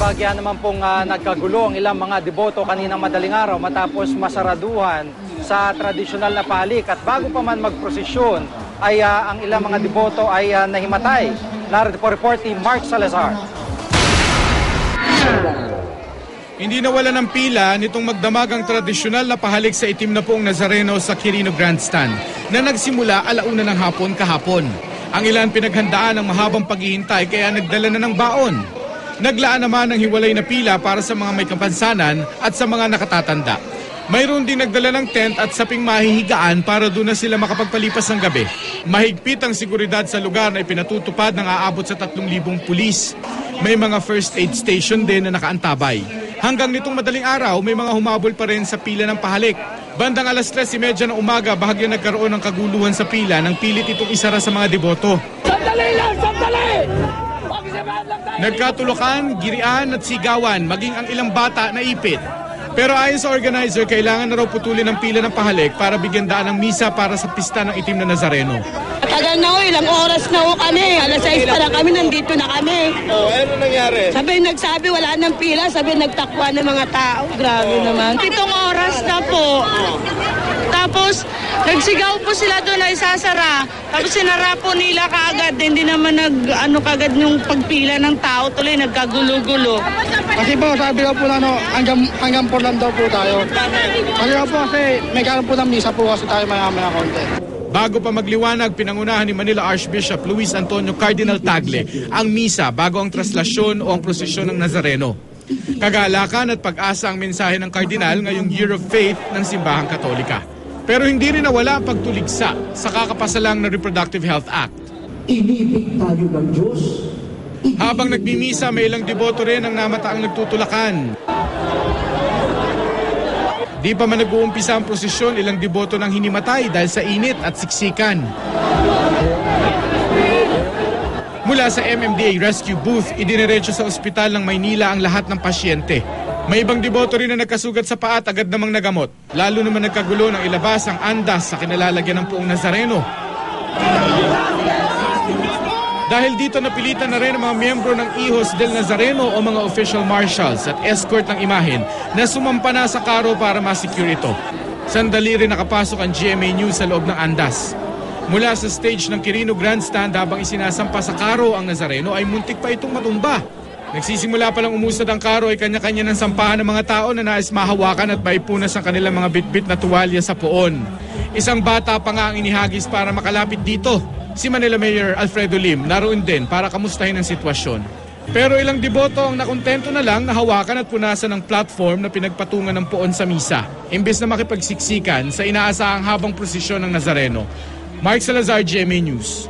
bahagyan naman pong nagkagulo ang ilang mga deboto kaninang madaling araw matapos masaraduhan sa tradisyonal na pahalik. At bago pa man magprosesyon ay ang ilang mga deboto ay nahimatay. Narito po report ni Mark Salazar. Hindi nawala ng pila nitong magdamag ang tradisyonal na pahalik sa itim na poong Nazareno sa Quirino Grandstand na nagsimula 1:00 ng hapon kahapon. Ang ilan pinaghandaan ng mahabang paghihintay kaya nagdala na ng baon. Naglaan naman ng hiwalay na pila para sa mga may kapansanan at sa mga nakatatanda. Mayroon din nagdala ng tent at saping mahihigaan para doon na sila makapagpalipas ng gabi. Mahigpit ang seguridad sa lugar na ipinatutupad ng aabot sa 3,000 pulis. May mga first aid station din na nakaantabay. Hanggang nitong madaling araw, may mga humabol pa rin sa pila ng pahalik. Bandang 3:30 ng umaga, bahagya nagkaroon ng kaguluhan sa pila nang pilit itong isara sa mga deboto. Sandali lang! Sandali! Nagkatulokan, girian at sigawan, maging ang ilang bata na ipit. Pero ayon sa organizer, kailangan na raw putulin ang pila ng pahalik para bigyan daan ng misa para sa pista ng itim na Nazareno. Tagal na ilang oras na kami. 6:00 pa lang kami, nandito na kami. Ano nangyari? Nagsabi wala ng pila, nagtakwa ng mga tao. Grabe naman. 7 oras na po. Tapos, nagsigaw po sila doon na isasara. Tapos sinara po nila kaagad. Hindi naman kagad yung pagpila ng tao. Tuloy, nagkagulo-gulo. Kasi po, sabi daw po na hanggang 4 lang daw po tayo. Kasi may karoon po ng misa po kasi tayo maya-maya konti. Bago pa magliwanag, pinangunahan ni Manila Archbishop Luis Antonio Cardinal Tagle ang misa bago ang traslasyon o ang prosesyon ng Nazareno. Kagalakan at pag-asa ang mensahe ng Kardinal ngayong Year of Faith ng Simbahang Katolika. Pero hindi rin nawala ang pagtuligsa sa kakapasalang na Reproductive Health Act. Inibig tayo ng Diyos. Habang nagmimisa, may ilang deboto rin ang namataang nagtutulakan. Di pa man nag-uumpisa ang prosesyon, ilang deboto nang hinimatay dahil sa init at siksikan. Mula sa MMDA Rescue Booth, idiniretso sa ospital ng Maynila ang lahat ng pasyente. May ibang deboto rin na nagkasugat sa paa at agad namang nagamot. Lalo naman nagkagulo ng ilabas ang andas sa kinalalagyan ng poong Nazareno. Dahil dito napilitan na rin ang mga miyembro ng Hijos del Nazareno o mga official marshals at escort ng imahen na sumampa na sa karo para ma-secure ito. Sandali rin nakapasok ang GMA News sa loob ng andas. Mula sa stage ng Quirino Grandstand habang isinasampa sa karo ang Nazareno ay muntik pa itong matumba. Nagsisimula pa lang umusad ang karo ay kanya-kanya ng sampahan ng mga tao na nais mahawakan at maipunas ang kanilang mga bitbit na tuwalya sa poon. Isang bata pa nga ang inihagis para makalapit dito. Si Manila Mayor Alfredo Lim naroon din para kamustahin ang sitwasyon. Pero ilang deboto ang nakontento na lang na hawakan at punasan ng platform na pinagpatungan ng poon sa misa, imbes na makipagsiksikan sa inaasahang habang prosesyon ng Nazareno. Mark Salazar, GMA News.